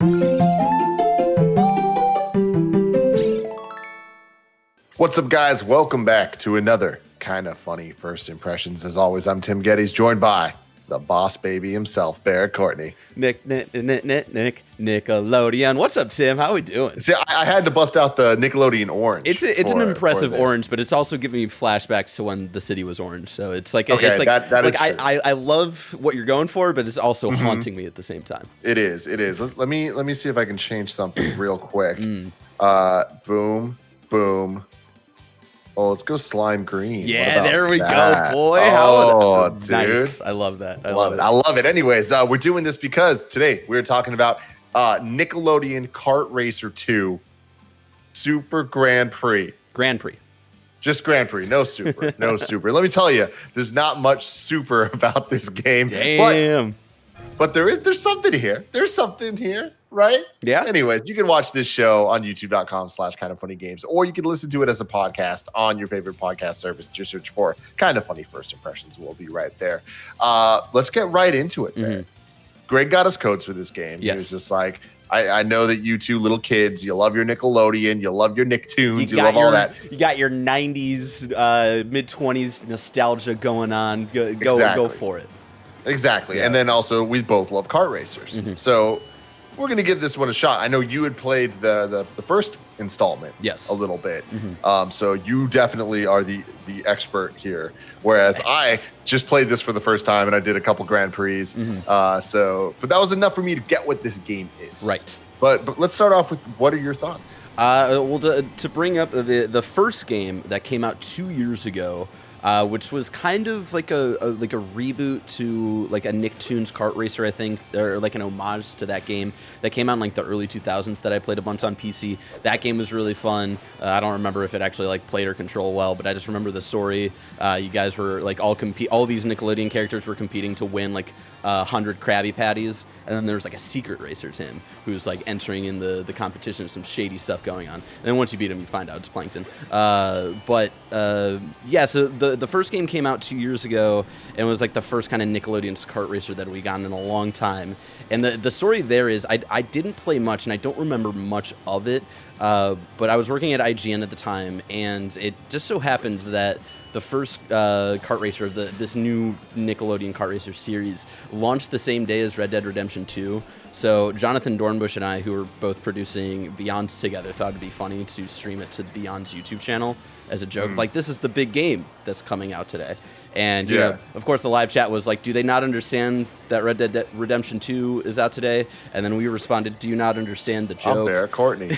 What's up, guys? Welcome back to another kind of funny First Impressions. As always, I'm Tim Gettys, joined by the boss baby himself, Barrett Courtney. Nickelodeon. What's up, Tim? How we doing? See, I had to bust out the Nickelodeon orange. It's an impressive orange, but it's also giving me flashbacks to when the city was orange. So it's like I love what you're going for, but it's also haunting me at the same time. It is. Let me see if I can change something real quick. Boom. Oh, let's go slime green. Yeah, there we go, boy. Dude. Nice. I love that. I love it. Anyways, we're doing this because today we're talking about Nickelodeon Kart Racer 2 Super Grand Prix. Just Grand Prix, no Super, no Super. Let me tell you, there's not much Super about this game. Damn. But there's something here. There's something here, right? Yeah. Anyways, you can watch this show on youtube.com/kindoffunnygames, or you can listen to it as a podcast on your favorite podcast service. Just search for Kind of Funny First Impressions. We'll be right there. Let's get right into it, man. Greg got us codes for this game. Yes. He was just like, I know that you two little kids, you love your Nickelodeon, you love your Nicktoons, you love all that. You got your 90s, mid-20s nostalgia going on. Go for it. Exactly. Yeah. And then also, we both love kart racers. So we're going to give this one a shot. I know you had played the first installment a little bit. So you definitely are the expert here. Whereas I just played this for the first time and I did a couple Grand Prix. But that was enough for me to get what this game is. Right. But let's start off with, what are your thoughts? Well, to bring up the first game that came out 2 years ago, which was kind of like a reboot to like a Nicktoons Kart Racer, I think, or like an homage to that game that came out in like the early 2000s that I played a bunch on PC. That game was really fun. I don't remember if it actually like played or controlled well, but I just remember the story. You guys were like all these Nickelodeon characters were competing to win like 100 Krabby Patties, and then there was like a secret racer, Tim, who's like entering in the competition, some shady stuff going on. And then once you beat him, you find out it's Plankton. Yeah, so the first game came out 2 years ago, and it was like the first kind of Nickelodeon's kart racer that we gotten in a long time. And the story there is, I didn't play much, and I don't remember much of it, but I was working at IGN at the time, and it just so happened that the first kart racer of this new Nickelodeon Kart Racer series launched the same day as Red Dead Redemption 2. So Jonathan Dornbush and I, who were both producing Beyond together, thought it'd be funny to stream it to Beyond's YouTube channel as a joke. Like, this is the big game that's coming out today. And, you know, of course, the live chat was like, do they not understand that Red Dead Redemption 2 is out today? And then we responded, do you not understand the joke? I'm there, Courtney.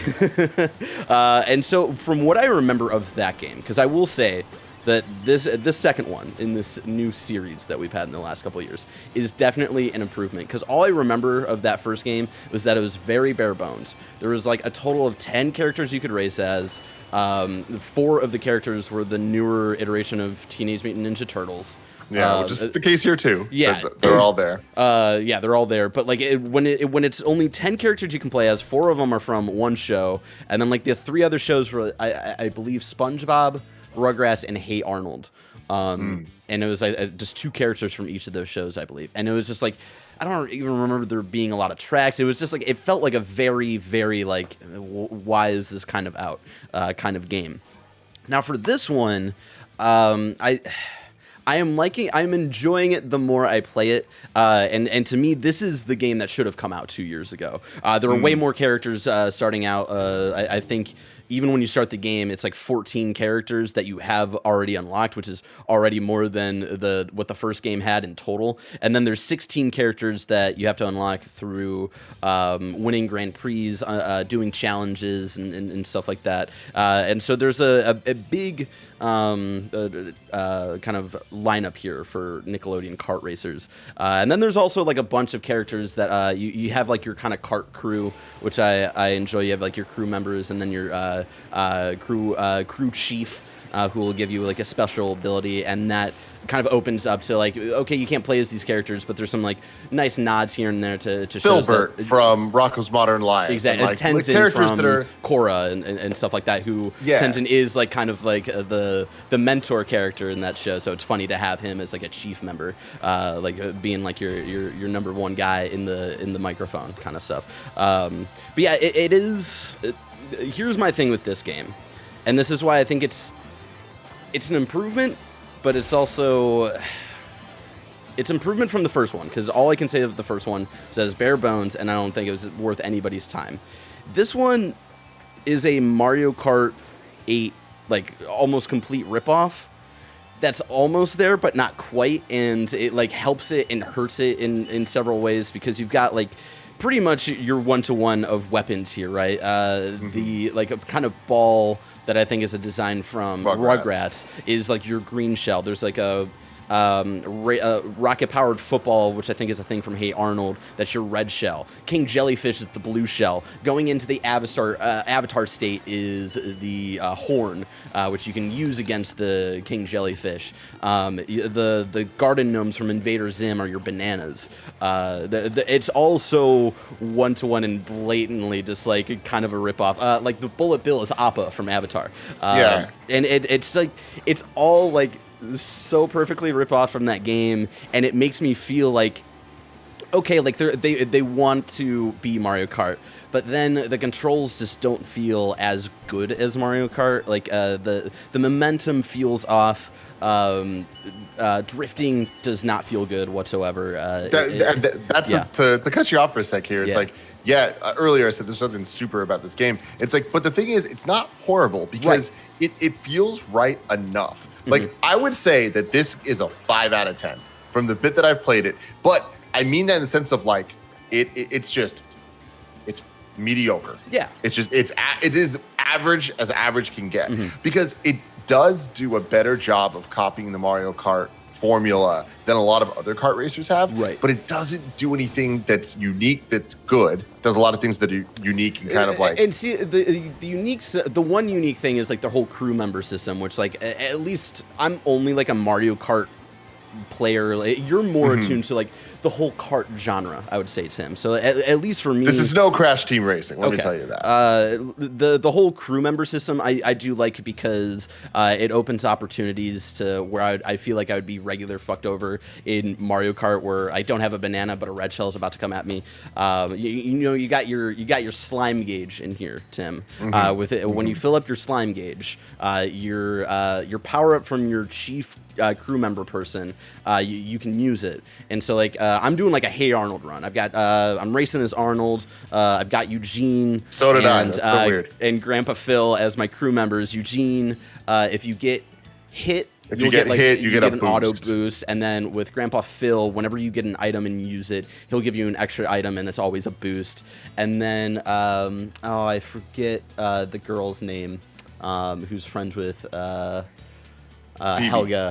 And so from what I remember of that game, because I will say that this second one in this new series that we've had in the last couple of years is definitely an improvement, because all I remember of that first game was that it was very bare bones. There was like a total of 10 characters you could race as. 4 of the characters were the newer iteration of Teenage Mutant Ninja Turtles. Yeah, which is the case here too. Yeah, they're all there. Yeah, they're all there. But like when it's only 10 characters you can play as, 4 of them are from one show, and then like the 3 other shows were I believe SpongeBob, Rugrats, and Hey Arnold. And it was just 2 characters from each of those shows, I believe. And it was just like, I don't even remember there being a lot of tracks. It was just like, it felt like a very, very like, why is this kind of out kind of game. Now for this one, I'm enjoying it the more I play it, and to me, this is the game that should have come out 2 years ago. There were way more characters starting out. I think even when you start the game, it's like 14 characters that you have already unlocked, which is already more than what the first game had in total. And then there's 16 characters that you have to unlock through winning Grand Prix, doing challenges, and stuff like that. And so there's a big kind of lineup here for Nickelodeon kart racers. And then there's also like a bunch of characters that you have like your kind of kart crew, which I enjoy. You have like your crew members, and then your crew chief, who will give you like a special ability, and that kind of opens up to like, okay, you can't play as these characters, but there's some like nice nods here and there to show Filbert from Rocko's Modern Life. Exactly. Like, Tenzin from Korra and stuff like that, who Tenzin is like kind of like the mentor character in that show. So it's funny to have him as like a chief member, like being like your number one guy in the microphone kind of stuff. But yeah, it is. Here's my thing with this game, and this is why I think it's an improvement. But it's also, it's improvement from the first one, because all I can say of the first one says bare bones, and I don't think it was worth anybody's time. This one is a Mario Kart 8, like, almost complete ripoff. That's almost there, but not quite, and it, like, helps it and hurts it in several ways, because you've got, like, pretty much your one-to-one of weapons here, right? The, like, a kind of ball that I think is a design from Rugrats is like your green shell. There's like a rocket-powered football, which I think is a thing from Hey Arnold. That's your red shell. King Jellyfish is the blue shell. Going into the Avatar state is the horn, which you can use against the King Jellyfish. The garden gnomes from Invader Zim are your bananas. It's also one-to-one and blatantly just like kind of a ripoff. Like the Bullet Bill is Appa from Avatar. And it's like it's all like so perfectly rip off from that game, and it makes me feel like, okay, like they want to be Mario Kart, but then the controls just don't feel as good as Mario Kart. Like the momentum feels off. Drifting does not feel good whatsoever. To cut you off for a sec here. It's like, earlier I said there's something super about this game. It's like, but the thing is, it's not horrible because it feels right enough. Like, I would say that this is a 5 out of 10 from the bit that I've played it. But I mean that in the sense of like, it's mediocre. Yeah. It is average as average can get because it does do a better job of copying the Mario Kart formula than a lot of other kart racers have. Right. But it doesn't do anything that's unique, that's good. It does a lot of things that are unique and kind of like... And see, the one unique thing is like the whole crew member system, which like, at least I'm only like a Mario Kart player. Like, you're more attuned to like the whole kart genre, I would say, Tim. So at least for me, this is no Crash Team Racing. Let me tell you that. The whole crew member system I do like because it opens opportunities to where I feel like I would be regular fucked over in Mario Kart, where I don't have a banana but a red shell is about to come at me. You got your slime gauge in here, Tim. With it, when you fill up your slime gauge, your power up from your chief crew member person, you can use it. And so like I'm doing like a Hey Arnold run. I'm racing as Arnold. I've got Eugene. So did I. That's so weird. And Grandpa Phil as my crew members. Eugene, if you get hit, you get an auto boost, and then with Grandpa Phil, whenever you get an item and use it, he'll give you an extra item, and it's always a boost. And then I forget the girl's name, who's friends with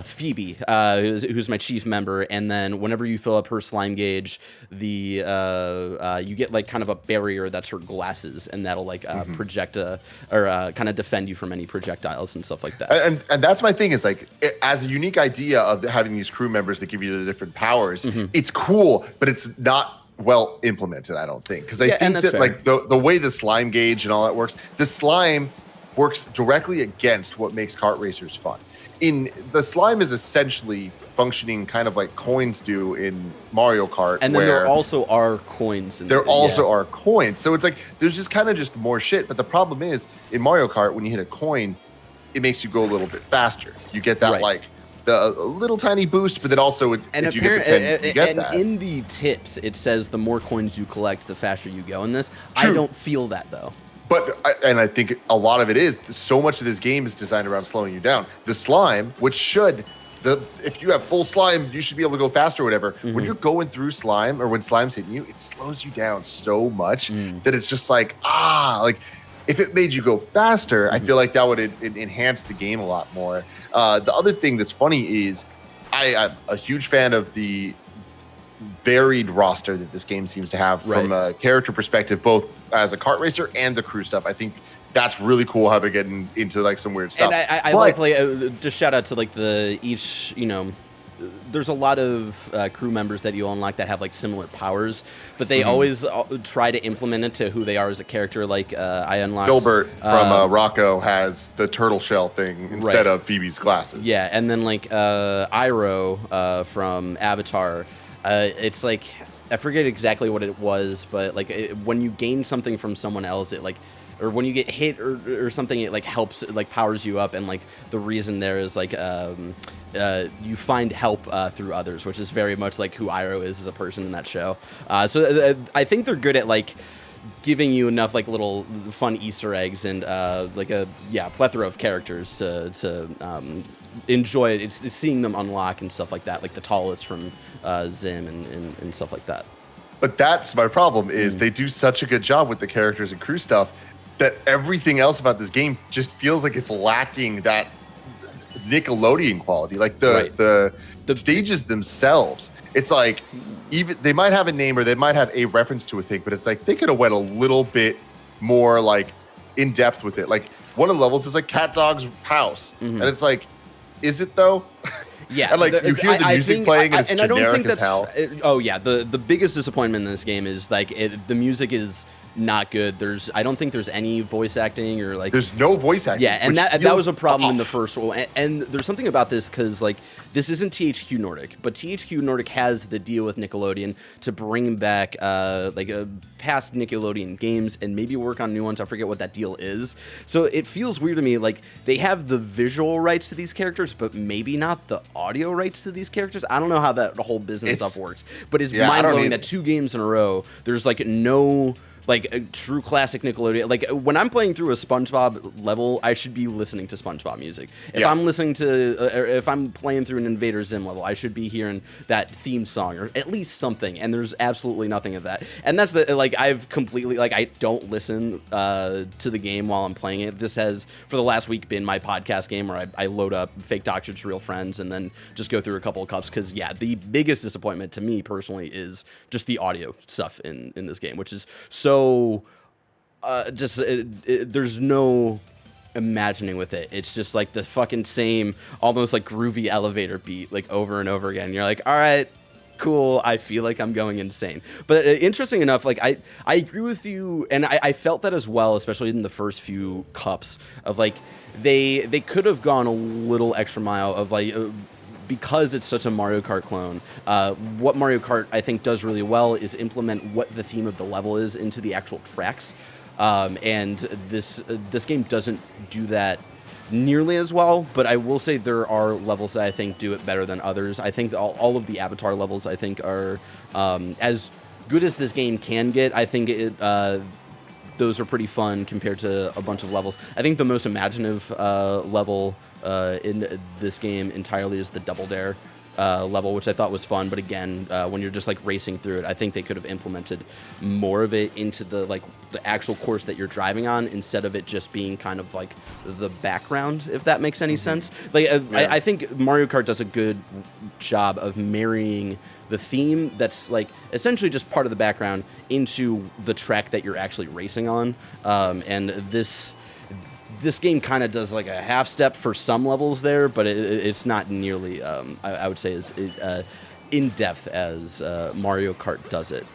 Phoebe, who's my chief member, and then whenever you fill up her slime gauge, you get like kind of a barrier that's her glasses, and that'll like project or kind of defend you from any projectiles and stuff like that. And that's my thing is like, as a unique idea of having these crew members that give you the different powers, it's cool, but it's not well implemented, I don't think, because I think that fair. Like the way the slime gauge and all that works, the slime works directly against what makes kart racers fun. The slime is essentially functioning kind of like coins do in Mario Kart. And then there also are coins. There also are coins. So it's like, there's just kind of just more shit. But the problem is, in Mario Kart, when you hit a coin, it makes you go a little bit faster. You get that like the little tiny boost, but then also if you get the 10, you get that. And in the tips, it says the more coins you collect, the faster you go in this. True. I don't feel that, though. But I think a lot of it is, so much of this game is designed around slowing you down. The slime, which if you have full slime, you should be able to go faster or whatever. When you're going through slime, or when slime's hitting you, it slows you down so much that it's just like, like if it made you go faster, I feel like that would enhance the game a lot more. The other thing that's funny is I'm a huge fan of the varied roster that this game seems to have from a character perspective, both as a kart racer and the crew stuff. I think that's really cool how they're getting into like some weird stuff. And I like just shout out to like each, you know, there's a lot of crew members that you unlock that have like similar powers, but they always try to implement it to who they are as a character. Like I unlocked Gilbert from Rocco has the turtle shell thing instead of Phoebe's glasses. Yeah, and then like Iroh from Avatar, it's like I forget exactly what it was, but like when you gain something from someone else, it like. Or when you get hit or something, it like helps, it like powers you up, and like the reason there is like you find help through others, which is very much like who Iroh is as a person in that show. So I think they're good at like giving you enough like little fun Easter eggs and like a plethora of characters to enjoy it. It's seeing them unlock and stuff like that, like the tallest from Zim and stuff like that. But that's my problem is they do such a good job with the characters and crew stuff that everything else about this game just feels like it's lacking that Nickelodeon quality. Like the stages themselves, it's like even they might have a name or they might have a reference to a thing, but it's like they could have went a little bit more like in depth with it. Like one of the levels is like Cat Dog's house, and it's like, is it though? Yeah, and like you hear the music playing, and it's generic I don't think as hell. The biggest disappointment in this game is like the music is not good. I don't think there's any voice acting or like. There's no voice acting. Yeah, and that was a problem in the first one. And there's something about this because like this isn't THQ Nordic, but THQ Nordic has the deal with Nickelodeon to bring back past Nickelodeon games and maybe work on new ones. I forget what that deal is. So it feels weird to me. Like they have the visual rights to these characters, but maybe not the audio rights to these characters. I don't know how that whole business stuff works, but it's mind-blowing that 2 games in a row, there's like no like a true classic Nickelodeon. Like when I'm playing through a SpongeBob level, I should be listening to SpongeBob music. If I'm listening to, if I'm playing through an Invader Zim level, I should be hearing that theme song or at least something. And there's absolutely nothing of that. And that's I've completely, like, I don't listen to the game while I'm playing it. This has, for the last week, been my podcast game where I load up Fake Doctors, Real Friends, and then just go through a couple of cups. Because, the biggest disappointment to me personally is just the audio stuff in this game, which is so there's no imagining with it. It's just like the fucking same almost like groovy elevator beat like over and over again. And you're like, all right, cool, I feel like I'm going insane. But interesting enough, like I agree with you, and I felt that as well, especially in the first few cups of like they could have gone a little extra mile of like because it's such a Mario Kart clone, what Mario Kart, I think, does really well is implement what the theme of the level is into the actual tracks. And this game doesn't do that nearly as well, but I will say there are levels that I think do it better than others. I think all of the Avatar levels, I think, are as good as this game can get. I think those are pretty fun compared to a bunch of levels. I think the most imaginative level in this game entirely is the Double Dare level, which I thought was fun. But again, when you're just like racing through it, I think they could have implemented more of it into the actual course that you're driving on, instead of it just being kind of like the background, if that makes any sense. I think Mario Kart does a good job of marrying the theme that's like essentially just part of the background into the track that you're actually racing on. And this game kind of does like a half step for some levels there, but it's not nearly, I would say, as in depth as Mario Kart does it.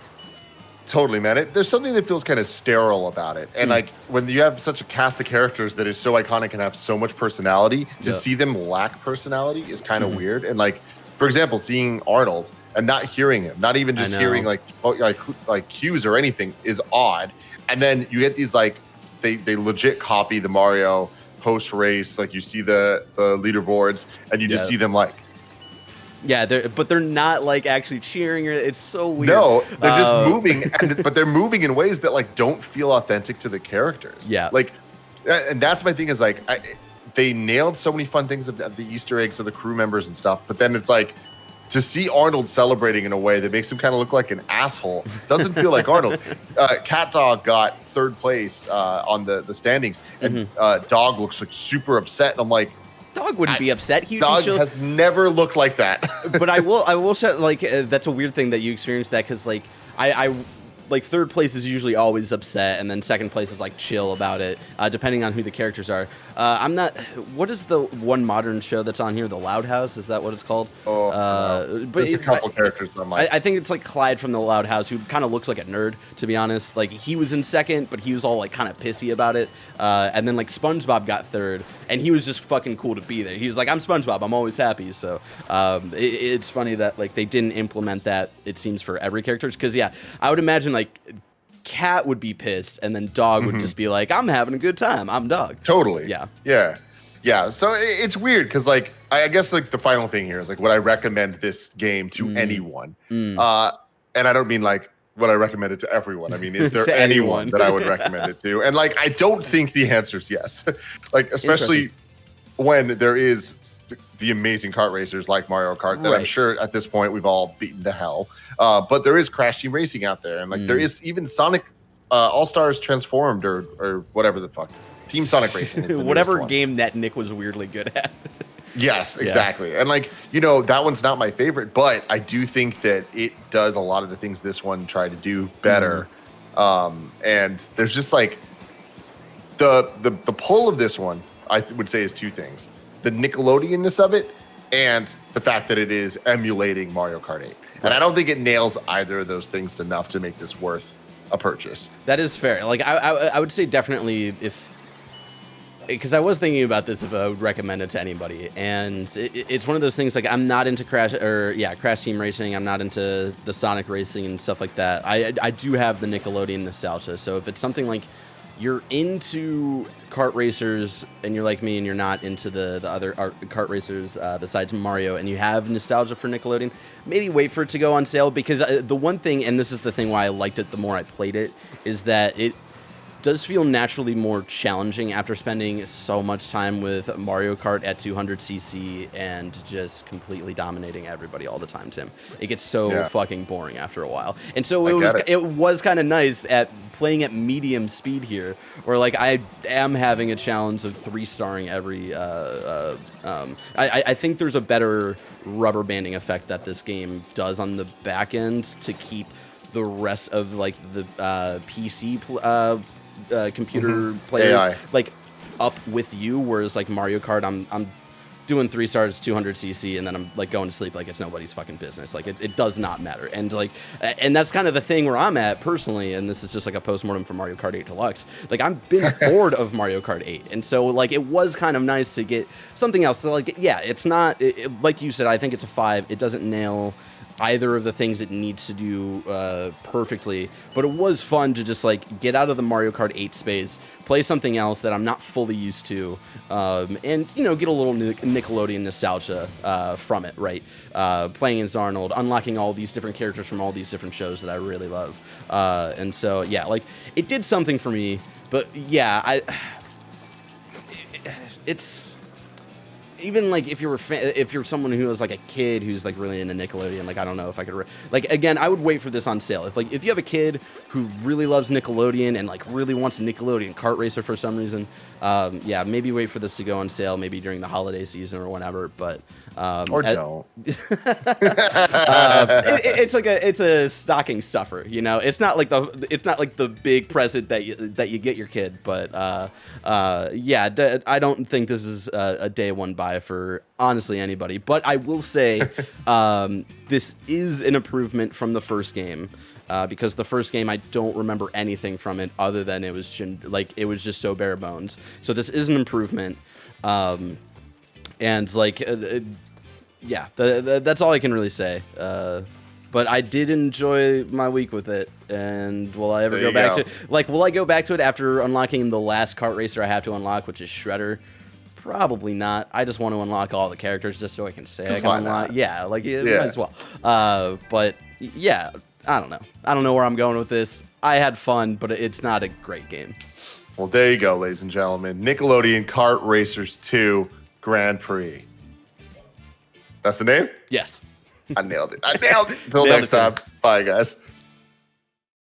Totally, man. There's something that feels kind of sterile about it. And like when you have such a cast of characters that is so iconic and have so much personality, to see them lack personality is kind of weird. And like, for example, seeing Arnold and not hearing him, not even just hearing like cues or anything, is odd. And then you get these like, they legit copy the Mario post race. Like you see the leaderboards and you just see them like. Yeah, they're not like actually cheering. It's so weird. No, they're just moving, but they're moving in ways that like don't feel authentic to the characters. Yeah, like, and that's my thing is like they nailed so many fun things of the Easter eggs of the crew members and stuff. But then it's like to see Arnold celebrating in a way that makes him kind of look like an asshole doesn't feel like Arnold. Cat Dog got 3rd place on the standings, and Dog looks like super upset. And I'm like, Dog wouldn't be upset. Dog has never looked like that. But I will say, like, that's a weird thing that you experienced that, because like I like third place is usually always upset, and then second place is like chill about it, depending on who the characters are. I'm not. What is the one modern show that's on here? The Loud House, is that what it's called? But there's a couple characters I'm like. I think it's like Clyde from the Loud House, who kind of looks like a nerd, to be honest. Like he was in second, but he was all like kind of pissy about it. And then like SpongeBob got third, and he was just fucking cool to be there. He was like, I'm SpongeBob, I'm always happy. So it's funny that like they didn't implement that, it seems, for every character. Because yeah, I would imagine like Cat would be pissed, and then Dog would just be like, I'm having a good time, I'm Dog. Totally. Yeah. So it's weird because like I guess like the final thing here is like, would I recommend this game to anyone? And I don't mean like would I recommend it to everyone. I mean, is there anyone that I would recommend it to? And like I don't think the answer is yes. Like especially when there is the amazing kart racers like Mario Kart that I'm sure at this point we've all beaten to hell. But there is Crash Team Racing out there, and like there is even Sonic All Stars Transformed or whatever the fuck. Team Sonic Racing. Whatever game that Nick was weirdly good at. Yes, exactly. Yeah. And like, you know, that one's not my favorite, but I do think that it does a lot of the things this one tried to do better. And there's just like the pull of this one, I would say, is two things. The Nickelodeonness of it and the fact that it is emulating Mario Kart 8. And I don't think it nails either of those things enough to make this worth a purchase. That is fair. Like I would say definitely because I was thinking about this if I would recommend it to anybody, and it's one of those things like I'm not into Crash Team Racing. I'm not into the Sonic Racing and stuff like that. I do have the Nickelodeon nostalgia, so if it's something like you're into kart racers and you're like me and you're not into the other kart racers besides Mario, and you have nostalgia for Nickelodeon, maybe wait for it to go on sale, because the one thing, and this is the thing why I liked it the more I played it, is that it does feel naturally more challenging after spending so much time with Mario Kart at 200cc and just completely dominating everybody all the time, Tim. It gets so fucking boring after a while. And so it was kind of nice at playing at medium speed here, where like I am having a challenge of 3-starring every I think there's a better rubber banding effect that this game does on the back end to keep the rest of like the PC computer players AI. like up with you, whereas like Mario Kart, I'm doing 3 stars 200cc and then I'm like going to sleep like it's nobody's fucking business. Like it does not matter. And like and that's kind of the thing where I'm at personally, and this is just like a postmortem for Mario Kart 8 Deluxe. Like I've been bored of Mario Kart 8, and so like it was kind of nice to get something else. So like it's not like you said, I think it's a 5. It doesn't nail either of the things it needs to do perfectly, but it was fun to just like get out of the Mario Kart 8 space, play something else that I'm not fully used to, and you know, get a little Nickelodeon nostalgia from it, right? Playing as Arnold, unlocking all these different characters from all these different shows that I really love, and so yeah, like it did something for me. But yeah, it's. Even like if you're someone who is like a kid who's like really into Nickelodeon, like I don't know if I could like again, I would wait for this on sale. If you have a kid who really loves Nickelodeon and like really wants a Nickelodeon Kart Racer for some reason, yeah, maybe wait for this to go on sale, maybe during the holiday season or whenever. But don't. It's a stocking stuffer, you know. It's not like the big present that you get your kid, but yeah, I don't think this is a day one buy for honestly anybody. But I will say this is an improvement from the first game. Because the first game, I don't remember anything from it other than it was just so bare bones. So this is an improvement, and like, yeah, that's all I can really say. But I did enjoy my week with it, and will I ever go back to it? Like, will I go back to it after unlocking the last kart racer I have to unlock, which is Shredder? Probably not. I just want to unlock all the characters just so I can say I can unlock. Yeah, like might as well. But yeah. I don't know. I don't know where I'm going with this. I had fun, but it's not a great game. Well, there you go, ladies and gentlemen. Nickelodeon Kart Racers 2 Grand Prix. That's the name? Yes. I nailed it. Until next time. Bye, guys.